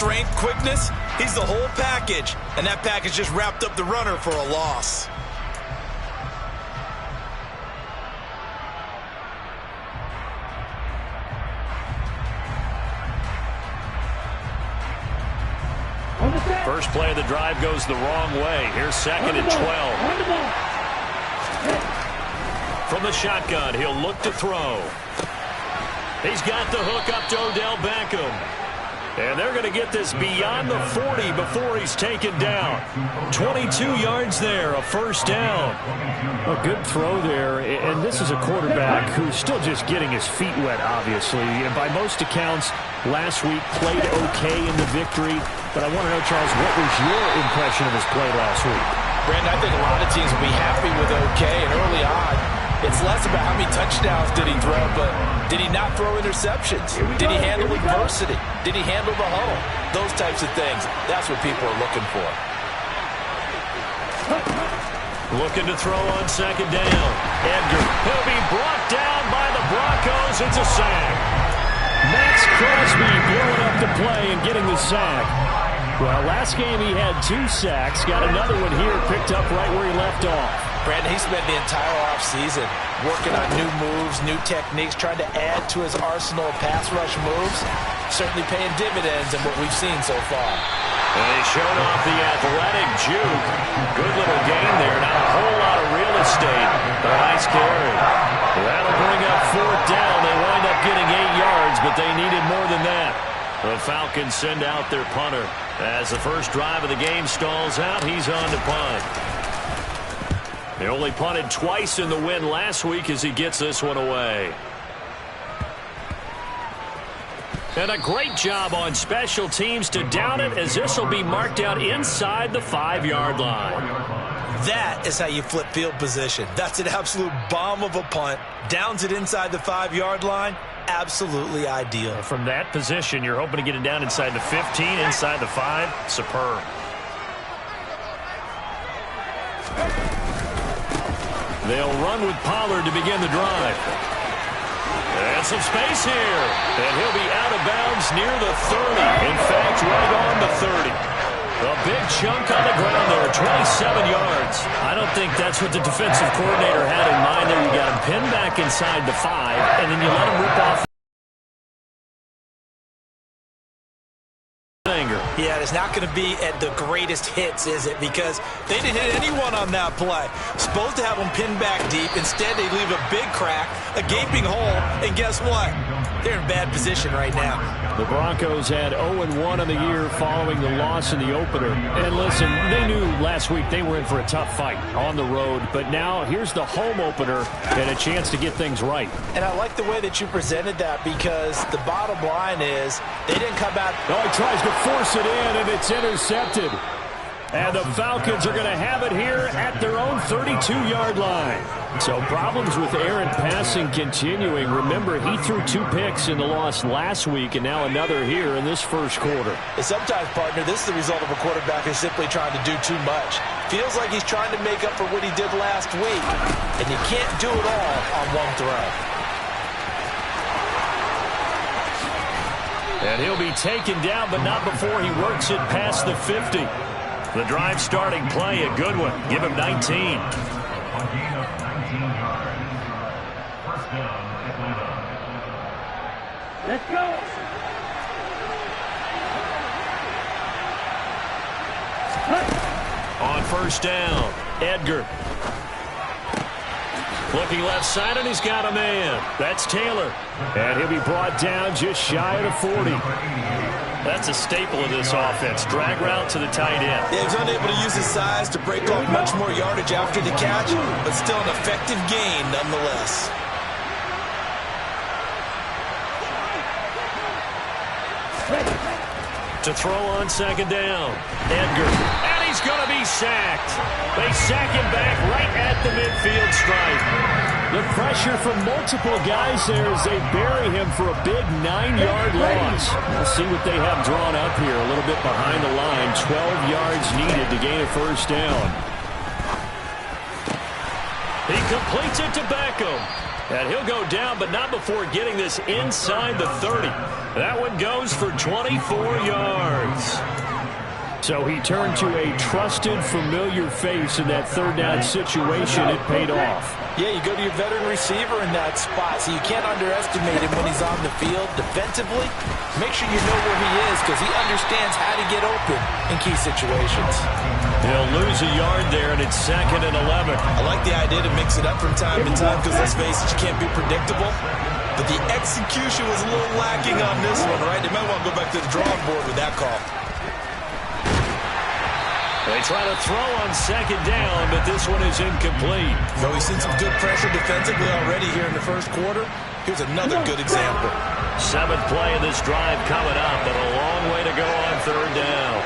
strength, quickness, he's the whole package. And that package just wrapped up the runner for a loss. First play of the drive goes the wrong way. Here's second and 12. From the shotgun, he'll look to throw. He's got the hook up to Odell Beckham. And they're going to get this beyond the 40 before he's taken down. 22 yards there, a first down. A good throw there, and this is a quarterback who's still just getting his feet wet, obviously. And by most accounts, last week played okay in the victory. But I want to know, Charles, what was your impression of his play last week? Brandon, I think a lot of teams will be happy with okay, and early on, it's less about how many touchdowns did he throw, but did he not throw interceptions? Did he handle adversity? Did he handle the huddle? Those types of things. That's what people are looking for. Looking to throw on second down. Edgar. He'll be brought down by the Broncos. It's a sack. Max Crosby blowing up the play and getting the sack. Well, last game he had 2 sacks. Got another one here, picked up right where he left off. Brandon, he spent the entire offseason working on new moves, new techniques, trying to add to his arsenal of pass rush moves. Certainly paying dividends in what we've seen so far. And he showed off the athletic juke. Good little game there. Not a whole lot of real estate. A nice carry. That'll bring up 4th down. They wind up getting 8 yards, but they needed more than that. The Falcons send out their punter. As the first drive of the game stalls out, he's on to punt. They only punted twice in the win last week as he gets this one away. And a great job on special teams to down it, as this will be marked out inside the 5-yard line. That is how you flip field position. That's an absolute bomb of a punt. Downs it inside the 5-yard line. Absolutely ideal. From that position, you're hoping to get it down inside the 15, inside the 5. Superb. They'll run with Pollard to begin the drive. And some space here. And he'll be out of bounds near the 30. In fact, right on the 30. A big chunk on the ground there, 27 yards. I don't think that's what the defensive coordinator had in mind there. You got him pinned back inside the 5, and then you let him rip off. Yeah, it's not going to be at the greatest hits, is it? Because they didn't hit anyone on that play. Supposed to have them pinned back deep. Instead, they leave a big crack, a gaping hole, and guess what? They're in bad position right now. The Broncos had 0-1 on the year following the loss in the opener. And listen, they knew last week they were in for a tough fight on the road. But now here's the home opener and a chance to get things right. And I like the way that you presented that, because the bottom line is they didn't come out. Oh, he tries to force it in, and it's intercepted. And the Falcons are going to have it here at their own 32-yard line. So problems with errant passing continuing. Remember, he threw 2 picks in the loss last week, and now another here in this first quarter. And sometimes, partner, this is the result of a quarterback who's simply trying to do too much. Feels like he's trying to make up for what he did last week, and you can't do it all on one throw. And he'll be taken down, but not before he works it past the 50. The drive starting play, a good one. Give him 19. Let's go. On first down, Edgar. Looking left side, and he's got a man. That's Taylor. And he'll be brought down just shy of the 40. That's a staple of this offense. Drag route to the tight end. Yeah, he was unable to use his size to break off much more yardage after the catch, but still an effective gain nonetheless. To throw on second down, Edgar. And he's going to be sacked. They sack him back right at the midfield stripe. The pressure from multiple guys there as they bury him for a big 9-yard loss. We'll see what they have drawn up here. A little bit behind the line. 12 yards needed to gain a first down. He completes it to Beckham. And he'll go down, but not before getting this inside the 30. That one goes for 24 yards. Falcons. So he turned to a trusted, familiar face in that third down situation. It paid off. Yeah, you go to your veteran receiver in that spot, so you can't underestimate him when he's on the field. Defensively, make sure you know where he is because he understands how to get open in key situations. He'll lose a yard there, and it's 2nd and 11. I like the idea to mix it up from time to time because, let's face it, you can't be predictable. But the execution was a little lacking on this one, right? They might want to go back to the drawing board with that call. They try to throw on 2nd down, but this one is incomplete. So we've seen some good pressure defensively already here in the first quarter. Here's another good example. 7th play of this drive coming up, but a long way to go on 3rd down.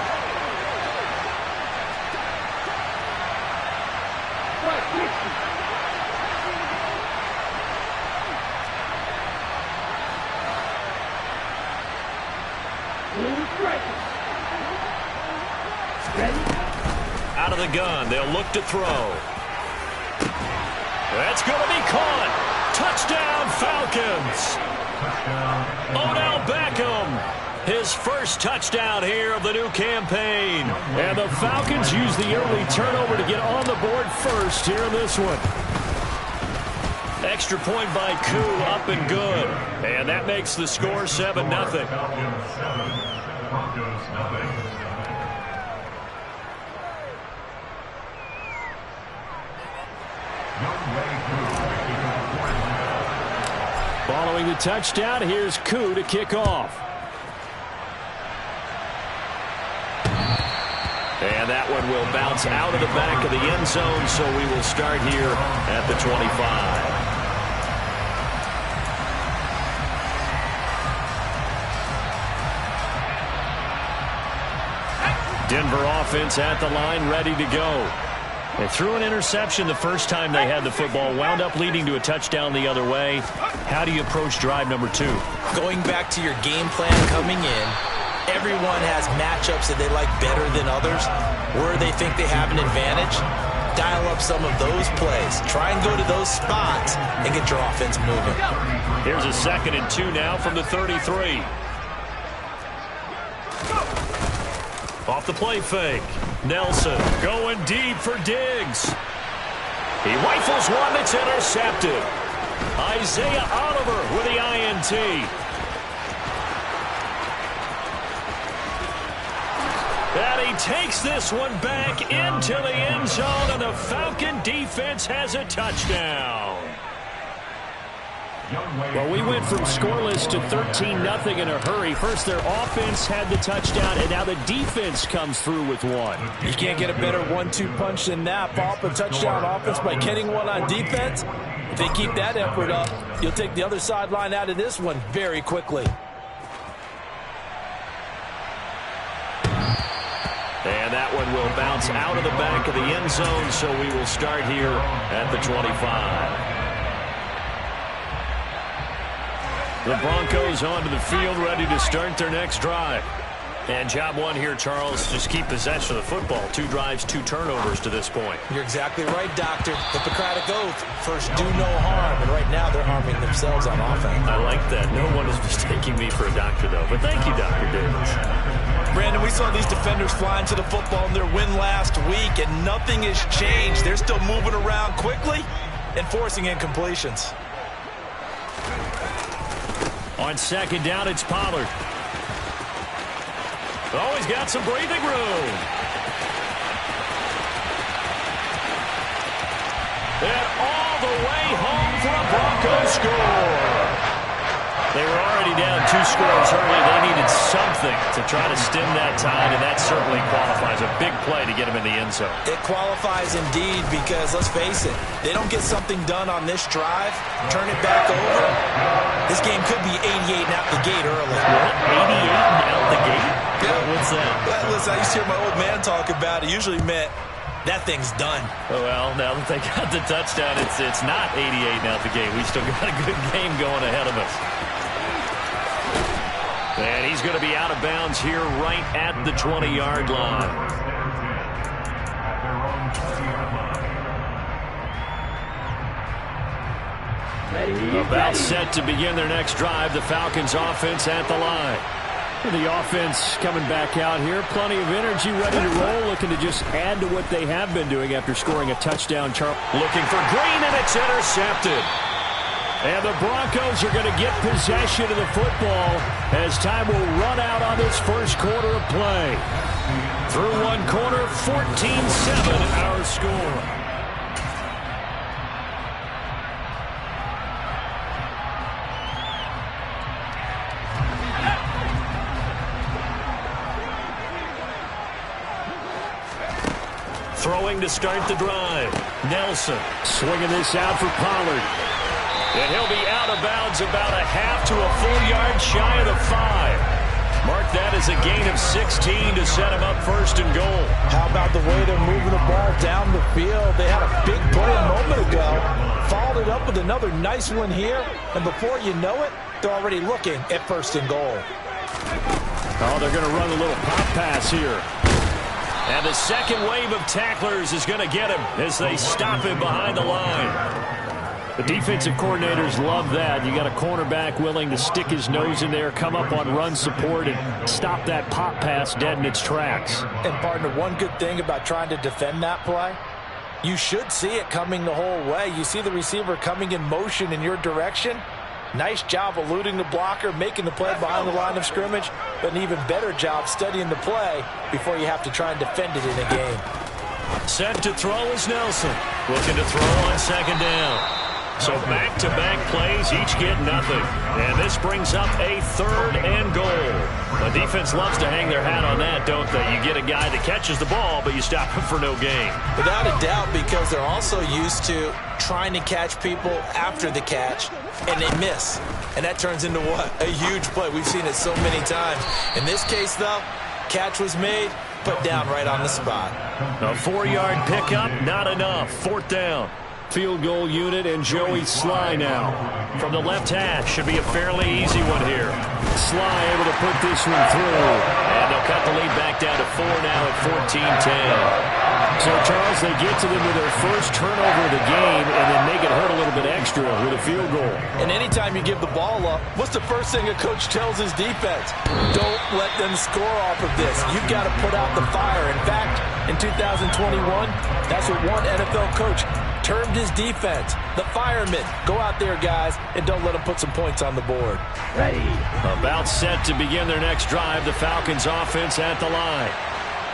Out of the gun, they'll look to throw. That's going to be caught. Touchdown, Falcons. Odell Beckham, his first touchdown here of the new campaign. And the Falcons use the early turnover to get on the board first here in this one. Extra point by Koo, up and good. And that makes the score 7-0. Following the touchdown, here's Koo to kick off. And that one will bounce out of the back of the end zone, so we will start here at the 25. Denver offense at the line, ready to go. They threw an interception the first time they had the football, wound up leading to a touchdown the other way. How do you approach drive number 2? Going back to your game plan coming in, everyone has matchups that they like better than others, where they think they have an advantage. Dial up some of those plays. Try and go to those spots and get your offense moving. Here's a 2nd and 2 now from the 33. Off the play fake. Nelson going deep for Diggs. He rifles one that's intercepted. Isaiah Oliver with the INT. And he takes this one back into the end zone, and the Falcon defense has a touchdown. Well, we went from scoreless to 13-0 in a hurry. First, their offense had the touchdown, and now the defense comes through with one. You can't get a better 1-2 punch than that. Follow up a touchdown offense by getting one on defense. If they keep that effort up, you'll take the other sideline out of this one very quickly. And that one will bounce out of the back of the end zone, so we will start here at the 25. The Broncos onto the field, ready to start their next drive. And job one here, Charles, just keep possession of the football. 2 drives, 2 turnovers to this point. You're exactly right, Doctor. Hippocratic oath. First, do no harm. And right now, they're harming themselves on offense. I like that. No one is mistaking me for a doctor, though. But thank you, Dr. Davis. Brandon, we saw these defenders flying to the football in their win last week, and nothing has changed. They're still moving around quickly and forcing incompletions. On 2nd down, it's Pollard. Oh, he's got some breathing room. And all the way home for a Broncos score. They were already down 2 scores early. They needed something to try to stem that tide, and that certainly qualifies. A big play to get them in the end zone. It qualifies indeed because, let's face it, they don't get something done on this drive, turn it back over. This game could be 88 and out the gate early. What? 88 and out the gate? Yeah. What's that? Listen, I used to hear my old man talk about it. Usually meant that thing's done. Well, now that they got the touchdown, it's not 88 and out the gate. We still got a good game going ahead of us. And he's going to be out of bounds here right at the 20-yard line. About set to begin their next drive. The Falcons offense at the line. The offense coming back out here. Plenty of energy, ready to roll, looking to just add to what they have been doing after scoring a touchdown. Looking for Green, and it's intercepted. And the Broncos are going to get possession of the football as time will run out on this first quarter of play. Through one quarter, 14-7 our score. Throwing to start the drive. Nelson swinging this out for Pollard. And he'll be out of bounds about a half to a full yard shy of the 5. Mark that as a gain of 16 to set him up first and goal. How about the way they're moving the ball down the field? They had a big play a moment ago. Followed it up with another nice one here. And before you know it, they're already looking at first and goal. Oh, they're going to run a little pop pass here. And the second wave of tacklers is going to get him as they stop him behind the line. The defensive coordinators love that. You got a cornerback willing to stick his nose in there, come up on run support, and stop that pop pass dead in its tracks. And, partner, one good thing about trying to defend that play, you should see it coming the whole way. You see the receiver coming in motion in your direction. Nice job eluding the blocker, making the play behind the line of scrimmage, but an even better job studying the play before you have to try and defend it in a game. Set to throw is Nelson. Looking to throw on second down. So back-to-back plays, each get nothing. And this brings up a third and goal. The defense loves to hang their hat on that, don't they? You get a guy that catches the ball, but you stop him for no gain. Without a doubt, because they're also used to trying to catch people after the catch, and they miss. And that turns into what? A huge play. We've seen it so many times. In this case, though, catch was made, put down right on the spot. A 4-yard pickup, not enough. Fourth down. Field goal unit and Joey Sly now. From the left hash, should be a fairly easy one here. Sly able to put this one through. And they'll cut the lead back down to 4 now at 14-10. So, Charles, they get to them with their first turnover of the game and then make it hurt a little bit extra with a field goal. And anytime you give the ball up, what's the first thing a coach tells his defense? Don't let them score off of this. You've got to put out the fire. In fact, in 2021, that's what one NFL coach termed his defense, the firemen. Go out there, guys, and don't let them put some points on the board. Ready. About set to begin their next drive. The Falcons offense at the line.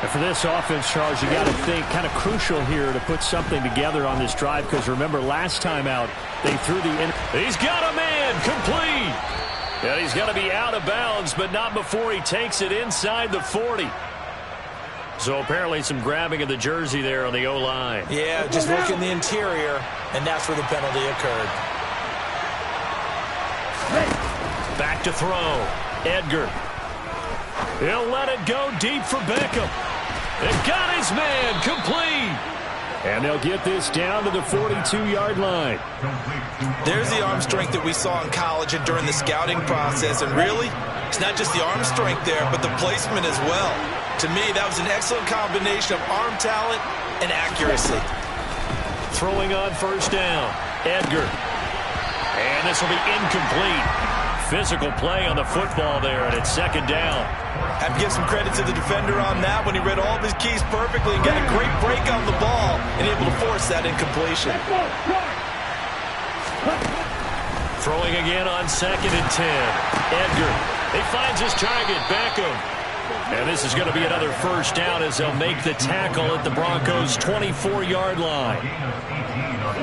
And for this offense, Charles, you got to think kind of crucial here to put something together on this drive, because remember last time out, they threw the... He's got a man, complete. And he's going to be out of bounds, but not before he takes it inside the 40. So apparently some grabbing of the jersey there on the O-line. Yeah, just look in the interior, and that's where the penalty occurred. Back to throw. Edgar. He'll let it go deep for Beckham. They've got his man, complete. And they'll get this down to the 42-yard line. There's the arm strength that we saw in college and during the scouting process. And really, it's not just the arm strength there, but the placement as well. To me, that was an excellent combination of arm talent and accuracy. Throwing on first down. Edgar. And this will be incomplete. Physical play on the football there, and it's second down. Have to give some credit to the defender on that when he read all of his keys perfectly and got a great break on the ball and able to force that incompletion. Throwing again on second and 10. Edgar. He finds his target, Beckham. And this is going to be another first down as they'll make the tackle at the Broncos' 24-yard line.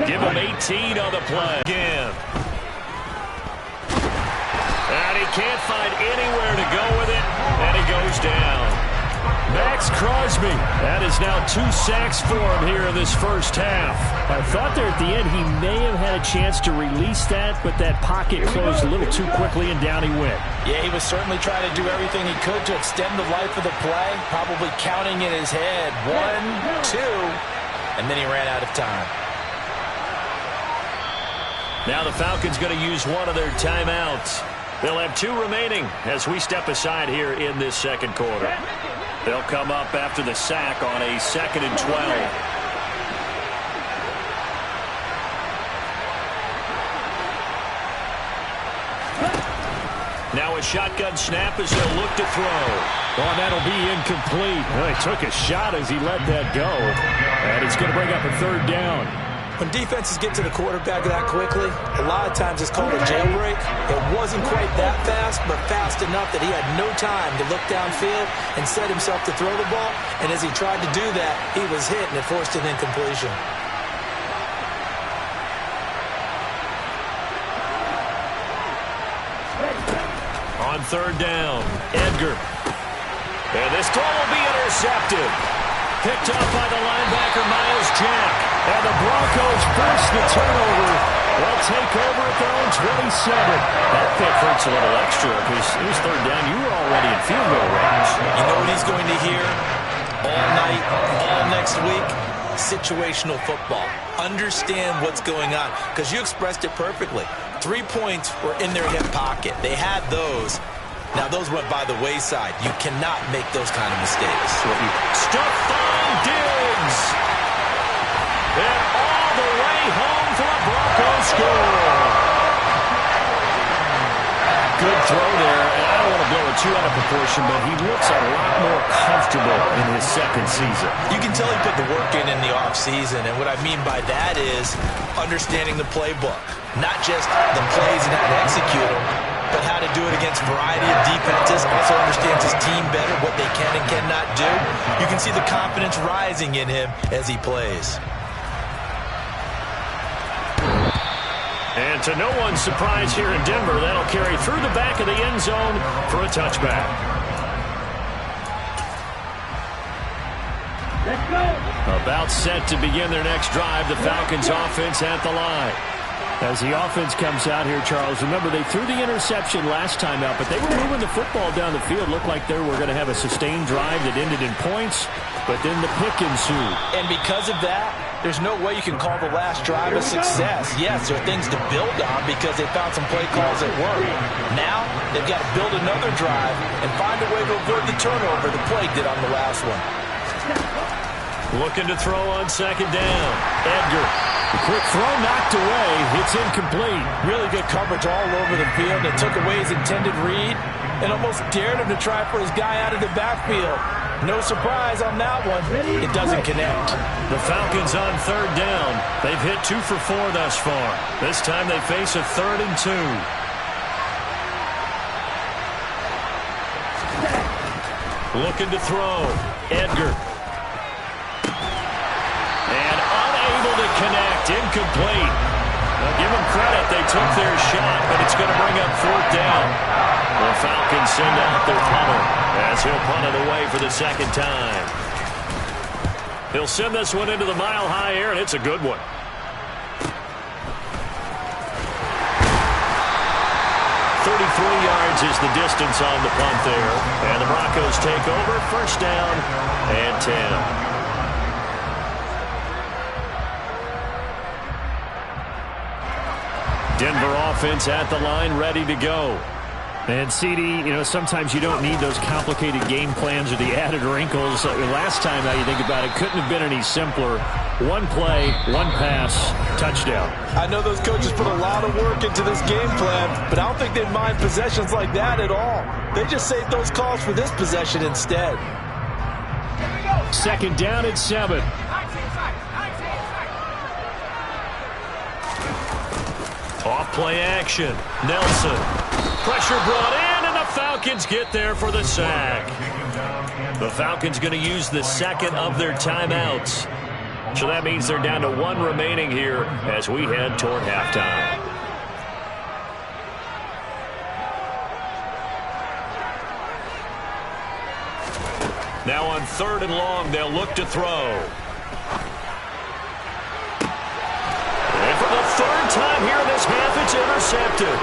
Give him 18 on the play. Again. And he can't find anywhere to go with it, and he goes down. Max Crosby. That is now 2 sacks for him here in this first half. I thought there at the end he may have had a chance to release that, but that pocket closed a little too quickly, and down he went. Yeah, he was certainly trying to do everything he could to extend the life of the play, probably counting in his head 1, 2, and then he ran out of time. Now the Falcons going to use one of their timeouts. They'll have 2 remaining as we step aside here in this second quarter. They'll come up after the sack on a 2nd and 12. Now a a shotgun snap as they'll look to throw. Oh, that'll be incomplete. Well, he took a shot as he let that go. And it's going to bring up a third down. When defenses get to the quarterback that quickly, a lot of times it's called a jailbreak. It wasn't quite that fast, but fast enough that he had no time to look downfield and set himself to throw the ball. And as he tried to do that, he was hit and it forced an incompletion. On third down, Edgar. And this throw will be intercepted. Picked up by the linebacker, Miles Jack. And the Broncos force the turnover. They'll take over at their own 27. That pick hurts a little extra because it was third down. You were already in field goal range. You know what he's going to hear all night, all next week? Situational football. Understand what's going on, because you expressed it perfectly. 3 points were in their hip pocket. They had those. Now, those went by the wayside. You cannot make those kind of mistakes. Stephon Diggs. And all the way home for a Broncos score. Good throw there, and I don't want to blow it too out of proportion, but he looks a lot more comfortable in his second season. You can tell he put the work in the offseason, and what I mean by that is understanding the playbook. Not just the plays and how to execute them, but how to do it against a variety of defenses. Also understands his team better, what they can and cannot do. You can see the confidence rising in him as he plays. And to no one's surprise here in Denver, that'll carry through the back of the end zone for a touchback. About set to begin their next drive, the Falcons offense at the line. As the offense comes out here, Charles, remember they threw the interception last time out, but they were moving the football down the field. Looked like they were going to have a sustained drive that ended in points, but then the pick ensued. And because of that, there's no way you can call the last drive a success. Yes, there are things to build on because they found some play calls that work. Now, they've got to build another drive and find a way to avoid the turnover the play did on the last one. Looking to throw on second down. Edgar. The quick throw knocked away. It's incomplete. Really good coverage all over the field. It took away his intended read and almost dared him to try for his guy out of the backfield. No surprise on that one. It doesn't connect. The Falcons on third down. They've hit 2 for 4 thus far. This time they face a 3rd and 2. Looking to throw. Edgar. And unable to connect. Incomplete. Now give them credit. They took their shot, but it's going to bring up 4th down. The Falcons send out their punter as he'll punt it away for the second time. He'll send this one into the mile-high air, and it's a good one. Yards is the distance on the punt there. And the Broncos take over. 1st down and 10. Denver offense at the line, ready to go. And CD, you know, sometimes you don't need those complicated game plans or the added wrinkles. Last time, now you think about it, couldn't have been any simpler. One play, one pass, touchdown. I know those coaches put a lot of work into this game plan, but I don't think they mind possessions like that at all. They just save those calls for this possession instead. 2nd down and 7. Off play action. Nelson. Pressure brought in, and the Falcons get there for the sack. The Falcons going to use the 2nd of their timeouts. So that means they're down to 1 remaining here as we head toward halftime. Now on 3rd and long, they'll look to throw. And for the 3rd time here in this half, it's intercepted.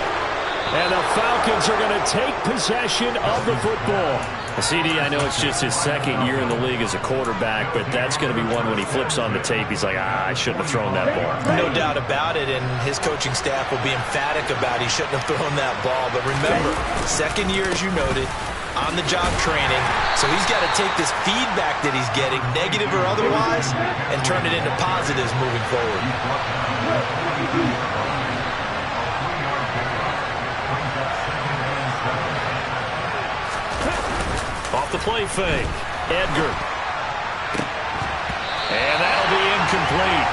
And the Falcons are going to take possession of the football. CD, I know it's just his 2nd year in the league as a quarterback, but that's going to be one when he flips on the tape, he's like, I shouldn't have thrown that ball. No doubt about it, and his coaching staff will be emphatic about he shouldn't have thrown that ball. But remember, 2nd year, as you noted, on-the-job training, so he's got to take this feedback that he's getting, negative or otherwise, and turn it into positives moving forward. off the play fake. Edgar. And that'll be incomplete.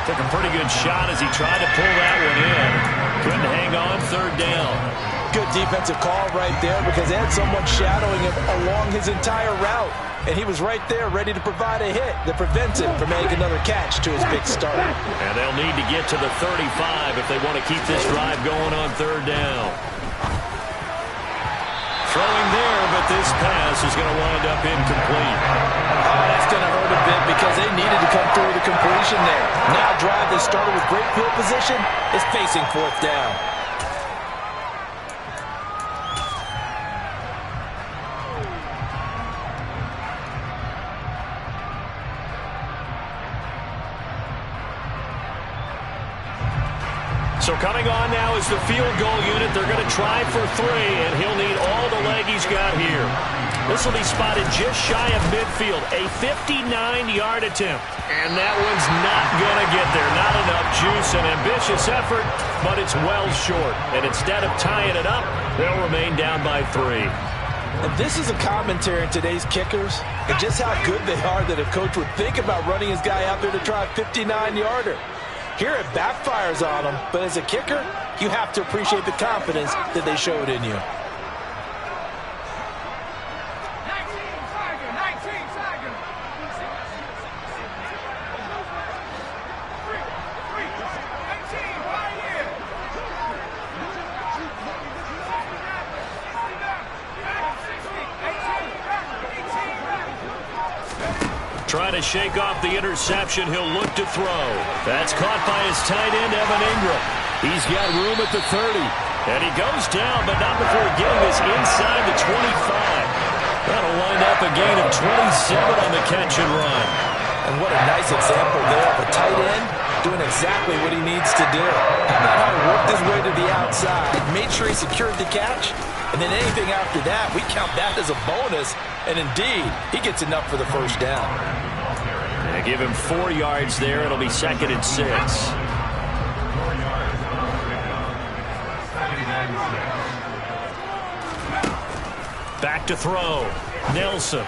Took a pretty good shot as he tried to pull that one in. Couldn't hang on, third down. Good defensive call right there because they had someone shadowing him along his entire route. And he was right there ready to provide a hit that prevents him from making another catch to his big start. And they'll need to get to the 35 if they want to keep this drive going on third down. Throwing there, but this pass is going to wind up incomplete. Oh, that's going to hurt a bit because they needed to come through with a completion there. Now a drive that started with great field position is facing fourth down. So coming on now is the field goal unit. They're going to try for 3, and he'll need all the leg he's got here. This will be spotted just shy of midfield, a 59-yard attempt. And that one's not going to get there. Not enough juice, an ambitious effort, but it's well short. And instead of tying it up, they'll remain down by 3. And this is a commentary on today's kickers and just how good they are that a coach would think about running his guy out there to try a 59-yarder. Here it backfires on them, but as a kicker, you have to appreciate the confidence that they showed in you. Trying to shake off the interception. He'll look to throw. That's caught by his tight end, Evan Ingram. He's got room at the 30. And he goes down, but not before getting this inside the 25. That'll wind up a gain of 27 on the catch and run. And what a nice example there of a tight end doing exactly what he needs to do. How about how he worked his way to the outside, made sure he secured the catch, and then anything after that, we count that as a bonus. And indeed, he gets enough for the first down. They give him 4 yards there. It'll be 2nd and 6. Back to throw. Nelson.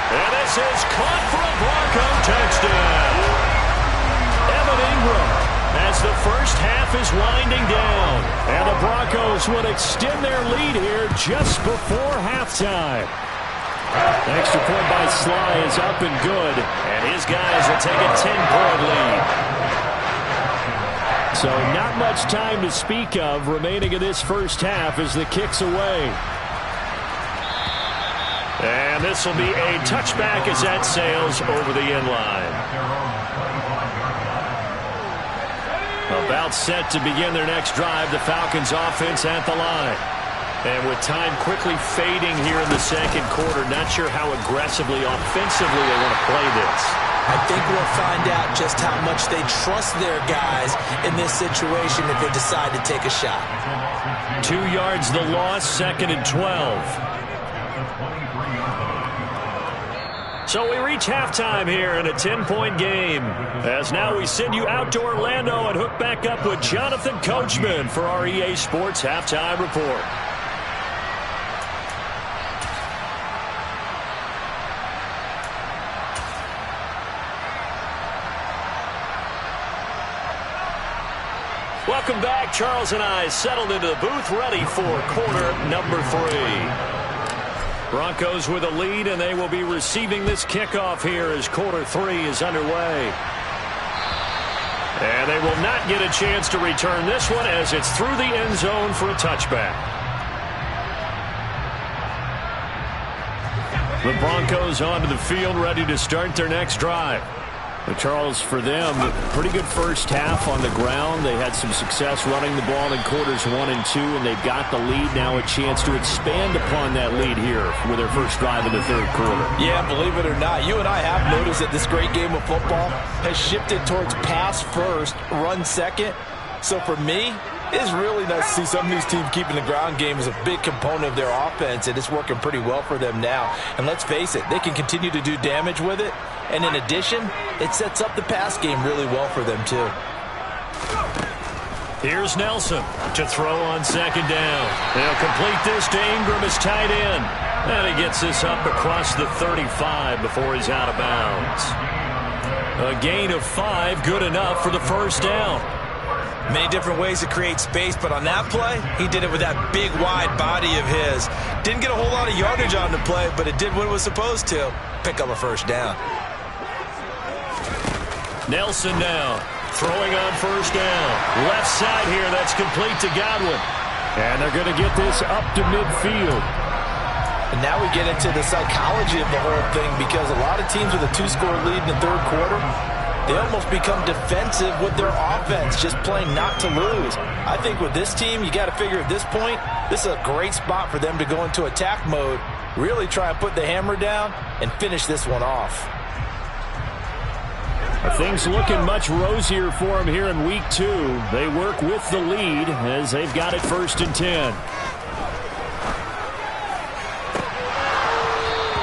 And this is caught for a Bronco touchdown. Evan Ingram as the first half is winding down. And the Broncos would extend their lead here just before halftime. Extra point by Sly is up and good. And his guys will take a 10-point lead. So not much time to speak of remaining in this first half as the kick's away. And this will be a touchback as that sails over the end line. About set to begin their next drive, the Falcons offense at the line. And with time quickly fading here in the second quarter, not sure how aggressively, offensively they want to play this. I think we'll find out just how much they trust their guys in this situation if they decide to take a shot. 2 yards the loss, 2nd and 12. So we reach halftime here in a 10-point game. As now we send you out to Orlando and hook back up with Jonathan Coachman for our EA Sports Halftime Report. Welcome back. Charles and I settled into the booth ready for quarter number 3. Broncos with a lead, and they will be receiving this kickoff here as quarter 3 is underway. And they will not get a chance to return this one as it's through the end zone for a touchback. The Broncos onto the field ready to start their next drive. But Charles, for them, pretty good first half on the ground. They had some success running the ball in quarters 1 and 2, and they've got the lead now, a chance to expand upon that lead here with their first drive in the third quarter. Yeah, believe it or not, you and I have noticed that this great game of football has shifted towards pass first, run second. So for me, it's really nice to see some of these teams keeping the ground game as a big component of their offense, and it's working pretty well for them now. And let's face it, they can continue to do damage with it. And in addition, it sets up the pass game really well for them, too. Here's Nelson to throw on 2nd down. They'll complete this to Ingram as tight end. And he gets this up across the 35 before he's out of bounds. A gain of 5, good enough for the first down. Many different ways to create space, but on that play, he did it with that big, wide body of his. Didn't get a whole lot of yardage on the play, but it did what it was supposed to. Pick up a first down. Nelson now throwing on first down. Left side here, that's complete to Godwin. And they're going to get this up to midfield. And now we get into the psychology of the whole thing, because a lot of teams with a 2-score lead in the third quarter, they almost become defensive with their offense, just playing not to lose. I think with this team, you got to figure at this point, this is a great spot for them to go into attack mode, really try and put the hammer down and finish this one off. Things looking much rosier for them here in week 2. They work with the lead as they've got it 1st and 10.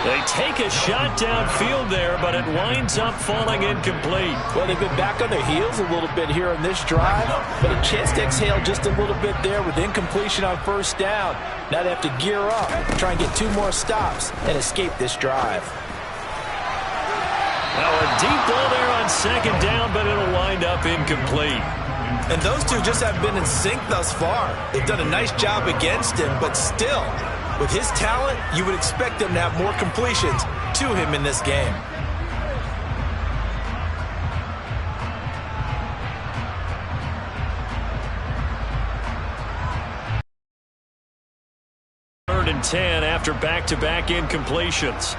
They take a shot downfield there, but it winds up falling incomplete. Well, they've been back on their heels a little bit here on this drive, but a chance to exhale just a little bit there with incompletion on first down. Now they have to gear up, try and get 2 more stops, and escape this drive. Now a deep ball there on 2nd down, but it'll wind up incomplete. And those two just haven't been in sync thus far. They've done a nice job against him, but still, with his talent, you would expect them to have more completions to him in this game. Third and 10 after back-to-back incompletions.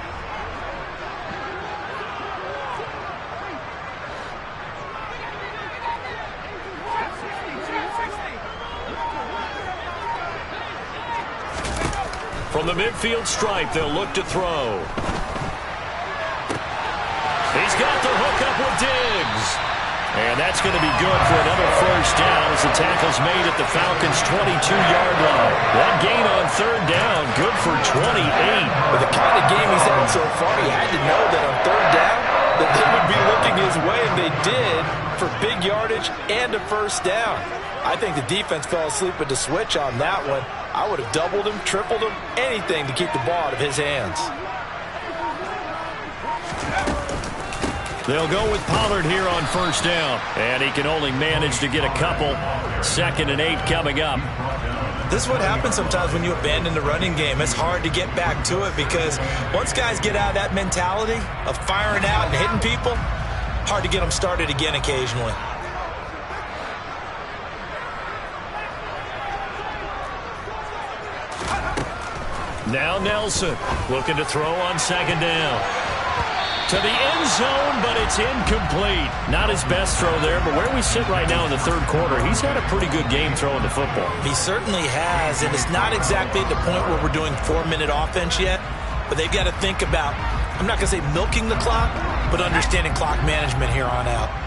From the midfield stripe, they'll look to throw. He's got the hook up with Diggs. And that's going to be good for another first down as the tackle's made at the Falcons' 22-yard line. That gain on 3rd down, good for 28. With the kind of game he's had so far, he had to know that on 3rd down that they would be looking his way, and they did, for big yardage and a first down. I think the defense fell asleep with the switch on that one. I would have doubled him, tripled him, anything to keep the ball out of his hands. They'll go with Pollard here on first down. And he can only manage to get a couple. 2nd and 8 coming up. This is what happens sometimes when you abandon the running game. It's hard to get back to it because once guys get out of that mentality of firing out and hitting people, hard to get them started again occasionally. Now Nelson looking to throw on 2nd down. To the end zone, but it's incomplete. Not his best throw there, but where we sit right now in the third quarter, he's had a pretty good game throwing the football. He certainly has, and it's not exactly at the point where we're doing 4-minute offense yet, but they've got to think about, I'm not going to say milking the clock, but understanding clock management here on out.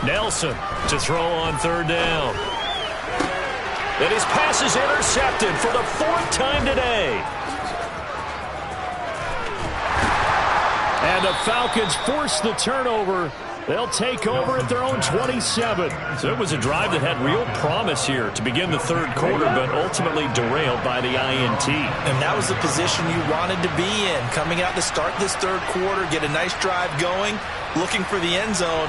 Nelson to throw on 3rd down. And his pass is intercepted for the 4th time today. And the Falcons force the turnover. They'll take over at their own 27. So it was a drive that had real promise here to begin the third quarter, but ultimately derailed by the INT. And that was the position you wanted to be in. Coming out to start this third quarter, get a nice drive going, looking for the end zone.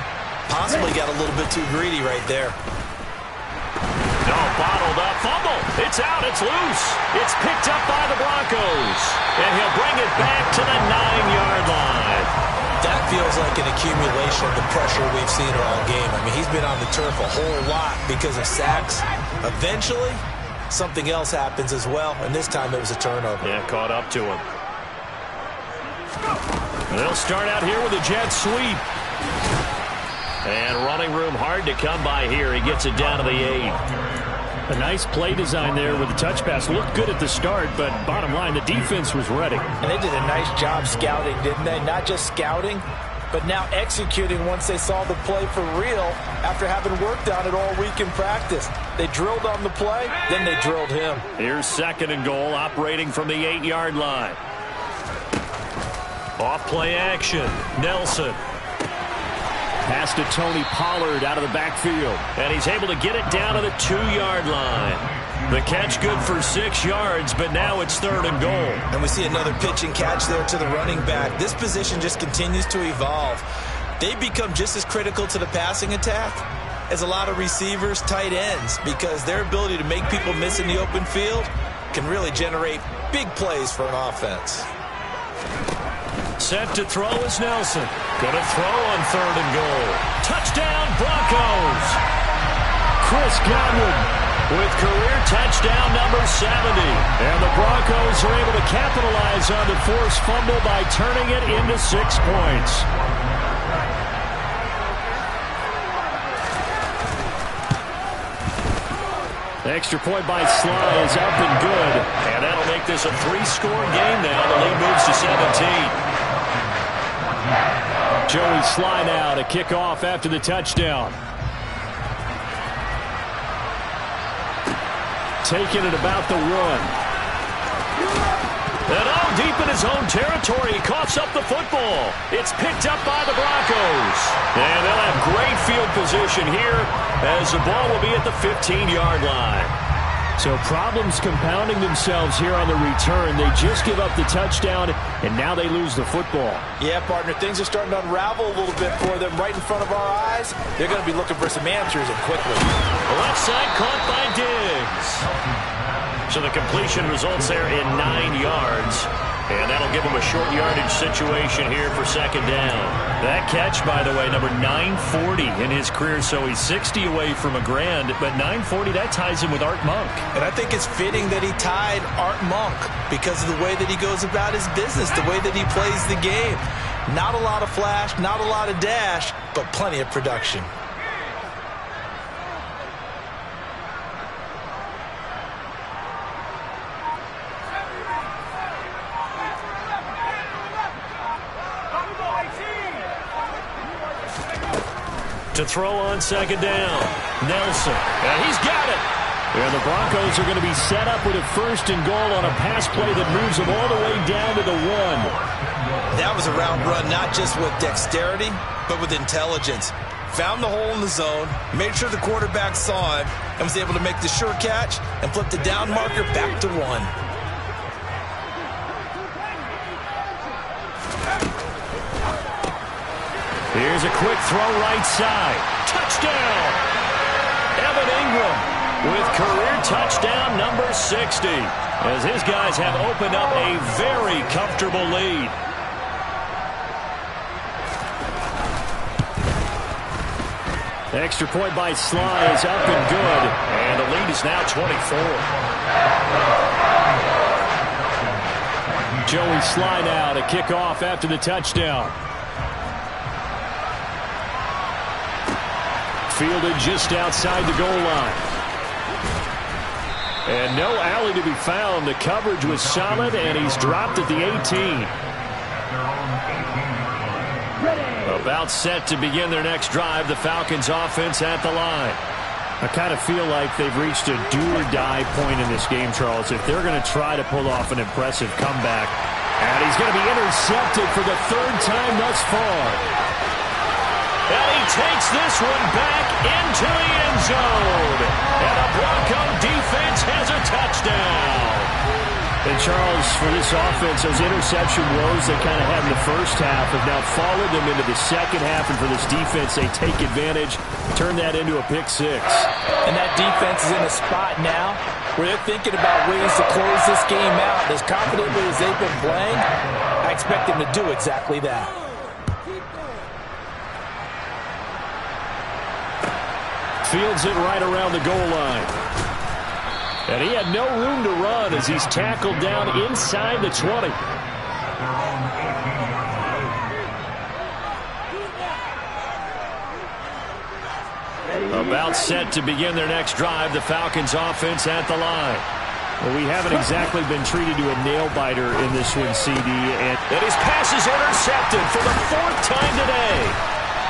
Possibly got a little bit too greedy right there. No, bottled up. Fumble. It's out. It's loose. It's picked up by the Broncos. And he'll bring it back to the 9-yard line. That feels like an accumulation of the pressure we've seen all game. I mean, he's been on the turf a whole lot because of sacks. Eventually, something else happens as well, and this time it was a turnover. Yeah, caught up to him. They'll start out here with a jet sweep. And running room hard to come by here. He gets it down to the 8. A nice play design there with the touch pass. Looked good at the start, but bottom line, the defense was ready. And they did a nice job scouting, didn't they? Not just scouting, but now executing once they saw the play for real after having worked on it all week in practice. They drilled on the play, then they drilled him. Here's 2nd and goal, operating from the 8-yard line. Off play action. Nelson. Pass to Tony Pollard out of the backfield. And he's able to get it down to the 2-yard line. The catch good for 6 yards, but now it's 3rd and goal. And we see another pitch and catch there to the running back. This position just continues to evolve. They become just as critical to the passing attack as a lot of receivers, tight ends, because their ability to make people miss in the open field can really generate big plays for an offense. Set to throw is Nelson. Going to throw on 3rd and goal. Touchdown, Broncos. Chris Godwin with career touchdown number 70. And the Broncos are able to capitalize on the forced fumble by turning it into 6 points. The extra point by Sly is up and good. And that'll make this a 3-score game now. The lead moves to 17. Joey Sly now to kick off after the touchdown. Taking it about the 1. And all deep in his own territory, he coughs up the football. It's picked up by the Broncos. And they'll have great field position here as the ball will be at the 15-yard line. So problems compounding themselves here on the return. They just give up the touchdown, and now they lose the football. Yeah, partner, things are starting to unravel a little bit for them right in front of our eyes. They're going to be looking for some answers, and quickly. The left side caught by Diggs. So the completion results there in 9 yards. And that'll give him a short yardage situation here for 2nd down. That catch, by the way, number 940 in his career. So he's 60 away from a grand, but 940, that ties him with Art Monk. And I think it's fitting that he tied Art Monk because of the way that he goes about his business, the way that he plays the game. Not a lot of flash, not a lot of dash, but plenty of production. To throw on 2nd down. Nelson. And he's got it. And the Broncos are going to be set up with a 1st and goal on a pass play that moves them all the way down to the 1. That was a route run, not just with dexterity, but with intelligence. Found the hole in the zone, made sure the quarterback saw him, and was able to make the sure catch and flip the down marker back to 1. Here's a quick throw right side. Touchdown! Evan Ingram with career touchdown number 60. As his guys have opened up a very comfortable lead. The extra point by Sly is up and good. And the lead is now 24. Joey Sly now to kick off after the touchdown. Fielded just outside the goal line. And no alley to be found. The coverage was solid, and he's dropped at the 18. About set to begin their next drive. The Falcons offense at the line. I kind of feel like they've reached a do-or-die point in this game, Charles, if they're going to try to pull off an impressive comeback. And he's going to be intercepted for the 3rd time thus far. And he takes this one back into the end zone. And the Bronco defense has a touchdown. And Charles, for this offense, those interception woes they kind of had in the first half have now followed them into the second half. And for this defense, they take advantage, turn that into a pick 6. And that defense is in a spot now where they're thinking about ways to close this game out. As confidently as they've been playing, I expect them to do exactly that. Fields it right around the goal line. And he had no room to run as he's tackled down inside the 20. About set to begin their next drive. The Falcons offense at the line. Well, we haven't exactly been treated to a nail-biter in this one, CD. And his pass is intercepted for the 4th time today.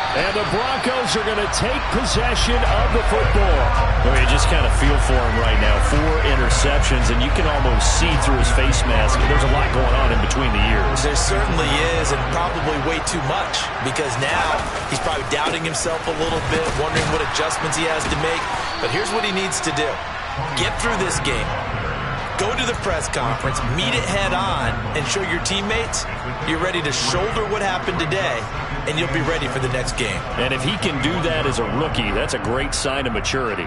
And the Broncos are going to take possession of the football. Well, you just kind of feel for him right now. 4 interceptions, and you can almost see through his face mask. There's a lot going on in between the ears. There certainly is, and probably way too much, because now he's probably doubting himself a little bit, wondering what adjustments he has to make. But here's what he needs to do. Get through this game. Go to the press conference, meet it head on, and show your teammates you're ready to shoulder what happened today, and you'll be ready for the next game. And if he can do that as a rookie, that's a great sign of maturity.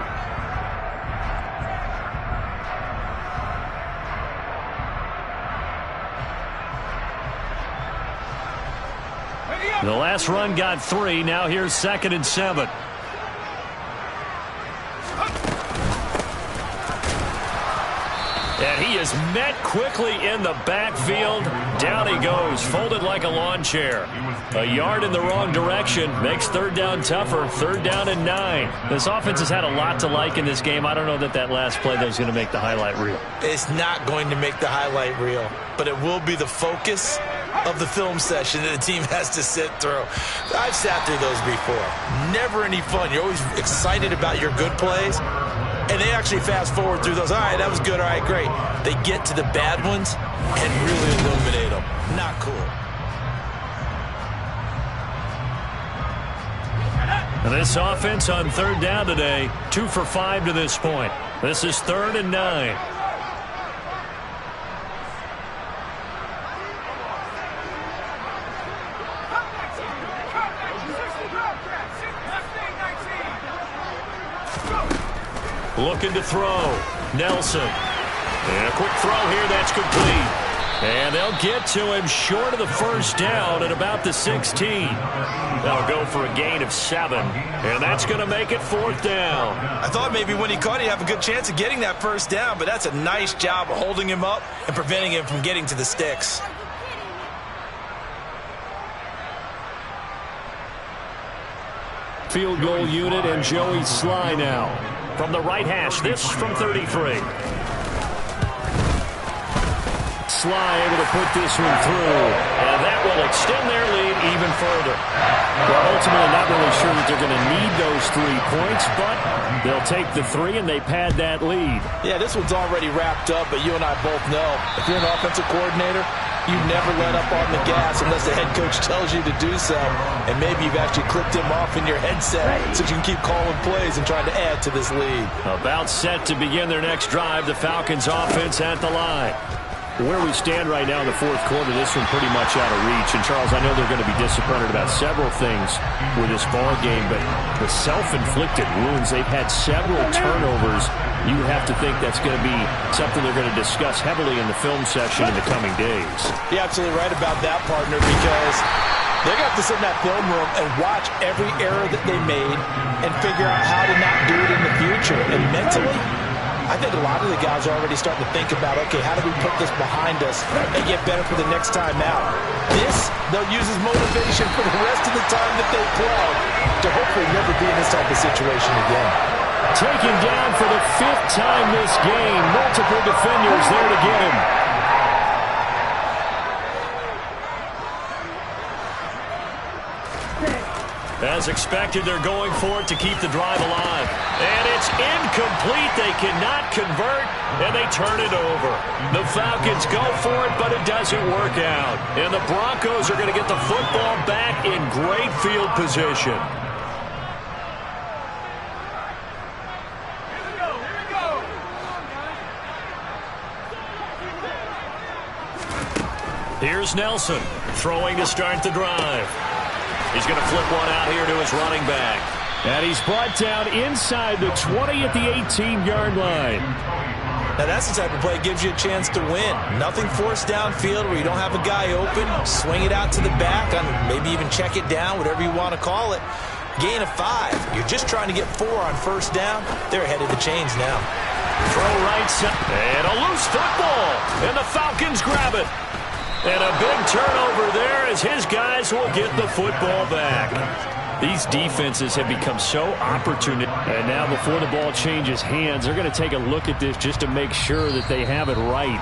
The last run got 3. Now here's 2nd and 7. And he is met quickly in the backfield. Down he goes, folded like a lawn chair. A yard in the wrong direction makes 3rd down tougher. 3rd down and 9. This offense has had a lot to like in this game. I don't know that last play that was going to make the highlight reel. It's not going to make the highlight reel, but it will be the focus of the film session that the team has to sit through. I've sat through those before. Never any fun. You're always excited about your good plays, and they actually fast forward through those. All right, that was good. All right, great. They get to the bad ones and really illuminate them. Not cool. And this offense on 3rd down today, 2 for 5 to this point. This is 3rd and 9. Looking to throw. Nelson. And a quick throw here. That's complete. And they'll get to him short of the 1st down at about the 16. They'll go for a gain of 7. And that's going to make it 4th down. I thought maybe when he caught it, he'd have a good chance of getting that 1st down, but that's a nice job of holding him up and preventing him from getting to the sticks. Field goal unit and Joey Sly now. From the right hash, this from 33. Sly able to put this one through. And that will extend their lead even further. Well, ultimately not really sure that they're going to need those 3 points, but they'll take the 3 and they pad that lead. Yeah, this one's already wrapped up, but you and I both know if you're an offensive coordinator, you never let up on the gas unless the head coach tells you to do so. And maybe you've actually clipped him off in your headset so you can keep calling plays and trying to add to this lead. About set to begin their next drive, the Falcons offense at the line. Where we stand right now in the 4th quarter, this one pretty much out of reach. And, Charles, I know they're going to be disappointed about several things with this ball game, but the self-inflicted wounds, they've had several turnovers. You have to think that's going to be something they're going to discuss heavily in the film session in the coming days. You're absolutely right about that, partner, because they're going to have to sit in that film room and watch every error that they made and figure out how to not do it in the future. And mentally, I think a lot of the guys are already starting to think about, okay, how do we put this behind us and get better for the next time out? This, they'll use as motivation for the rest of the time that they play to hopefully never be in this type of situation again. Taken down for the 5th time this game. Multiple defenders there to get him. As expected, they're going for it to keep the drive alive. And it's incomplete. They cannot convert, and they turn it over. The Falcons go for it, but it doesn't work out. And the Broncos are going to get the football back in great field position. Here's Nelson throwing to start the drive. He's going to flip one out here to his running back. And he's brought down inside the 20 at the 18-yard line. Now that's the type of play that gives you a chance to win. Nothing forced downfield where you don't have a guy open. Swing it out to the back, maybe even check it down, whatever you want to call it. Gain of 5. You're just trying to get 4 on 1st down. They're ahead of the chains now. Throw right side. And a loose football. And the Falcons grab it. And a big turnover there as his guys will get the football back. These defenses have become so opportunistic. And now before the ball changes hands, they're going to take a look at this just to make sure that they have it right.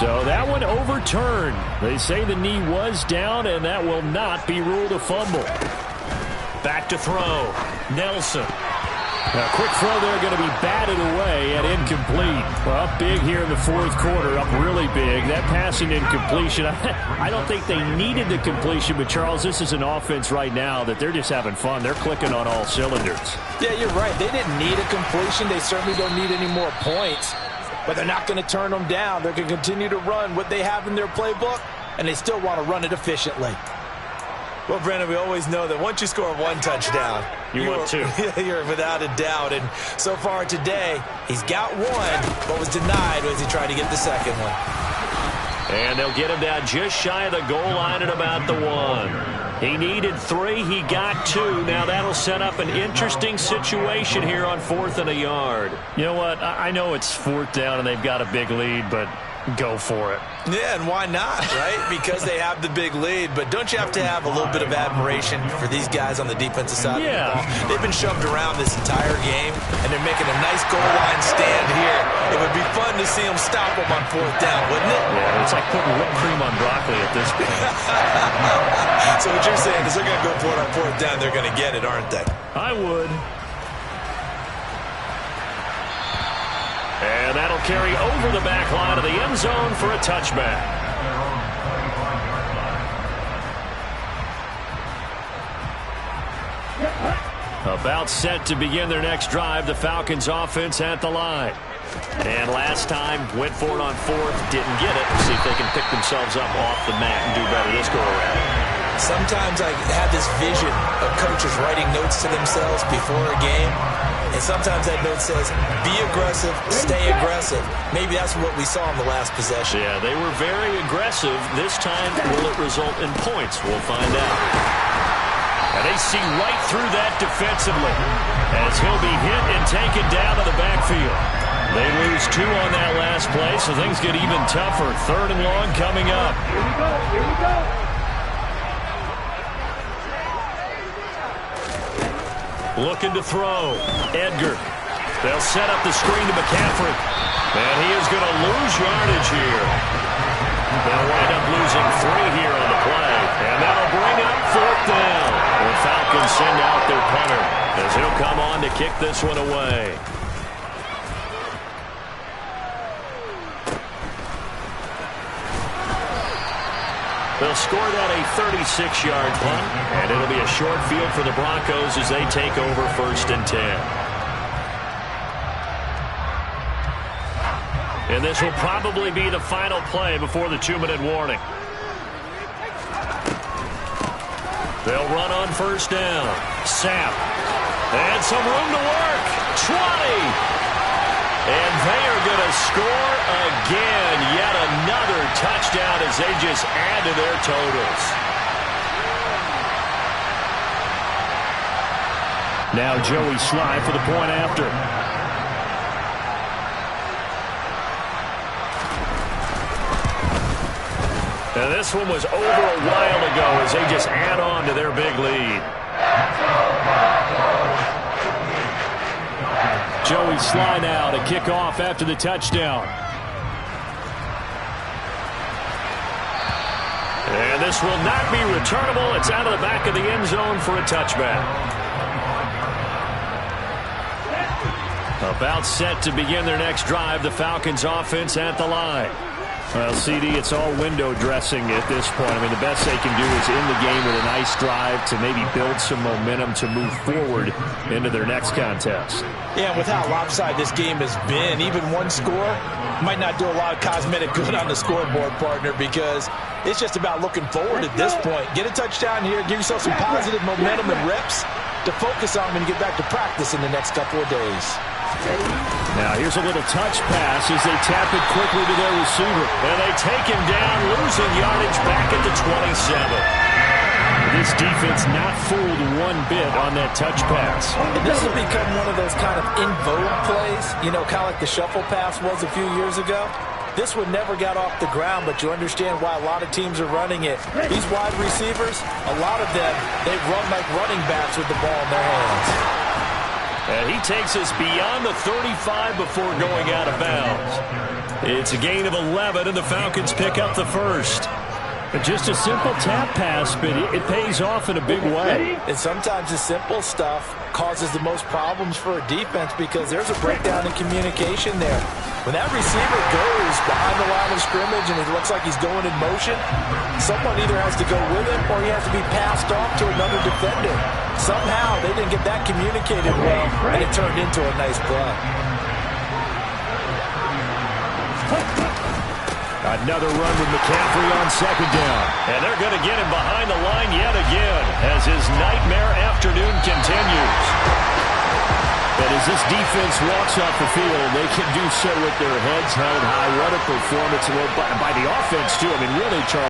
So that one overturned. They say the knee was down, and that will not be ruled a fumble. Back to throw. Nelson. A quick throw there, going to be batted away and incomplete. Well, up big here in the fourth quarter, up really big. That passing incompletion, I don't think they needed the completion, but Charles, this is an offense right now that they're just having fun. They're clicking on all cylinders. Yeah, you're right. They didn't need a completion. They certainly don't need any more points, but they're not going to turn them down. They're going to continue to run what they have in their playbook, and they still want to run it efficiently. Well, Brandon, we always know that once you score one touchdown, want two. You're without a doubt. And so far today, he's got one, but was denied as he tried to get the second one. And they'll get him down just shy of the goal line at about the 1. He needed 3. He got 2. Now that'll set up an interesting situation here on 4th and a yard. You know what? I know it's 4th down and they've got a big lead, but go for it. Yeah, and why not, right? Because they have the big lead. But don't you have to have a little bit of admiration for these guys on the defensive side of the ball? They've been shoved around this entire game, and they're making a nice goal line stand here. It would be fun to see them stop them on 4th down, wouldn't it? Yeah, it's like putting whipped cream on broccoli at this point. So what you're saying is they're going to go for it on 4th down. They're going to get it, aren't they? I would. And that'll carry over the back line of the end zone for a touchback. About set to begin their next drive, the Falcons offense at the line. And last time, went for it on 4th, didn't get it. See if they can pick themselves up off the mat and do better this go-around. Sometimes I have this vision of coaches writing notes to themselves before a game. And sometimes that note says, be aggressive, stay aggressive. Maybe that's what we saw in the last possession. Yeah, they were very aggressive. This time, will it result in points? We'll find out. And they see right through that defensively as he'll be hit and taken down to the backfield. They lose 2 on that last play, so things get even tougher. 3rd and long coming up. Here we go, here we go. Looking to throw. Edgar. They'll set up the screen to McCaffrey. And he is going to lose yardage here. They'll wind up losing 3 here on the play. And that'll bring up 4th down. The Falcons send out their punter as he'll come on to kick this one away. They'll score that a 36-yard punt, and it'll be a short field for the Broncos as they take over 1st and 10. And this will probably be the final play before the 2-minute warning. They'll run on 1st down. Sapp. And some room to work. 20. And they are going to score again. Yet another touchdown as they just add to their totals. Now Joey Sly for the point after. And this one was over a while ago as they just add on to their big lead. Joey Sly now to kick off after the touchdown. And this will not be returnable. It's out of the back of the end zone for a touchback. About set to begin their next drive, the Falcons offense at the line. Well, CD, it's all window dressing at this point. I mean, the best they can do is in the game with a nice drive to maybe build some momentum to move forward into their next contest. Yeah, with how lopsided this game has been, even one score might not do a lot of cosmetic good on the scoreboard, partner, because it's just about looking forward at this point. Get a touchdown here, give yourself some positive momentum and reps to focus on and get back to practice in the next couple of days. Now here's a little touch pass as they tap it quickly to their receiver. And they take him down, losing yardage back at the 27. This defense not fooled one bit on that touch pass. And this has become one of those kind of in vogue plays, you know, kind of like the shuffle pass was a few years ago. This one never got off the ground, but you understand why a lot of teams are running it. These wide receivers, a lot of them, they run like running backs with the ball in their hands. And he takes us beyond the 35 before going out of bounds. It's a gain of 11, and the Falcons pick up the first. But just a simple tap pass, but it pays off in a big way. And sometimes the simple stuff causes the most problems for a defense because there's a breakdown in communication there. When that receiver goes behind the line of scrimmage and it looks like he's going in motion, someone either has to go with him or he has to be passed off to another defender. Somehow they didn't get that communicated well, and it turned into a nice play. Another run with McCaffrey on second down. And they're going to get him behind the line yet again as his nightmare afternoon continues. And as this defense walks off the field, they can do so with their heads held high. What a performance by the offense, too. I mean, really, Charles.